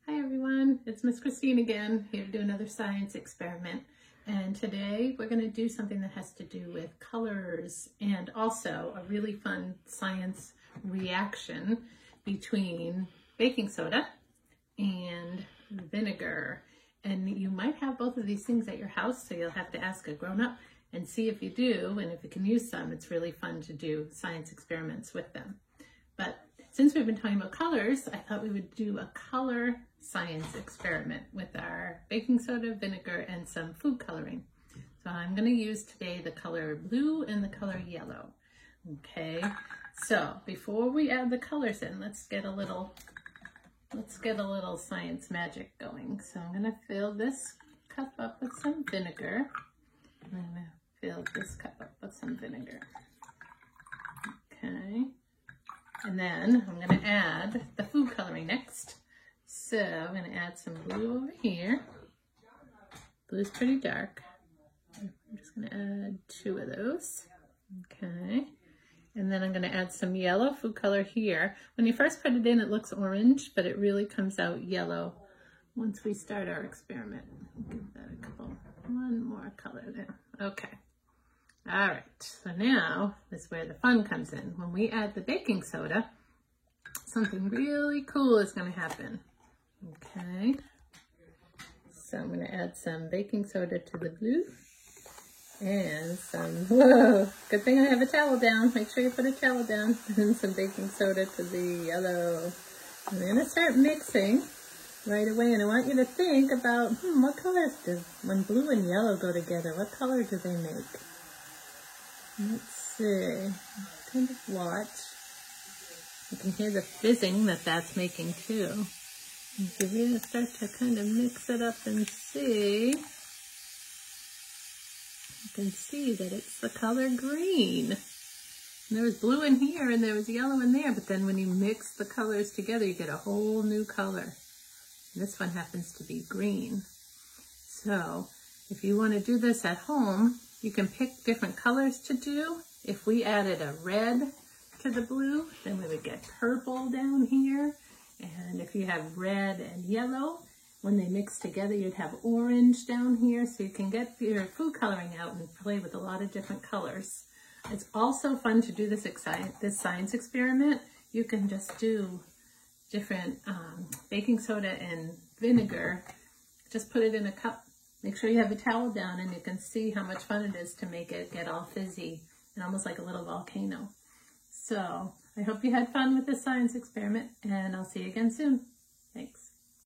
Hi everyone, it's Miss Christine again, here to do another science experiment. And today we're going to do something that has to do with colors and also a really fun science reaction between baking soda and vinegar. And you might have both of these things at your house, so you'll have to ask a grown-up and see if you do, and if you can use some. It's really fun to do science experiments with them. But since we've been talking about colors, I thought we would do a color science experiment with our baking soda, vinegar, and some food coloring. So I'm going to use today the color blue and the color yellow. Okay, so before we add the colors in, let's get a little science magic going. So I'm going to fill this cup up with some vinegar. I'm going to fill this cup up with some vinegar. Okay. And then I'm going to add the food coloring next. So I'm going to add some blue over here. Blue's pretty dark. I'm just going to add 2 of those. Okay. And then I'm going to add some yellow food color here. When you first put it in, it looks orange, but it really comes out yellow once we start our experiment. Give that one more color there. Okay. All right, so now this is where the fun comes in. When we add the baking soda, something really cool is going to happen. Okay, so I'm going to add some baking soda to the blue and some, whoa, good thing I have a towel down. Make sure you put a towel down. And some baking soda to the yellow. I'm going to start mixing right away, and I want you to think about, what colors when blue and yellow go together, what color do they make? Let's see, kind of watch. You can hear the fizzing that's making too. If you really start to kind of mix it up and see, you can see that it's the color green. And there was blue in here and there was yellow in there, but then when you mix the colors together, you get a whole new color. And this one happens to be green. So if you want to do this at home, you can pick different colors to do. If we added a red to the blue, then we would get purple down here. And if you have red and yellow, when they mix together, you'd have orange down here. So you can get your food coloring out and play with a lot of different colors. It's also fun to do this science experiment. You can just do different baking soda and vinegar. Just put it in a cup. Make sure you have a towel down, and you can see how much fun it is to make it get all fizzy and almost like a little volcano. So I hope you had fun with this science experiment, and I'll see you again soon.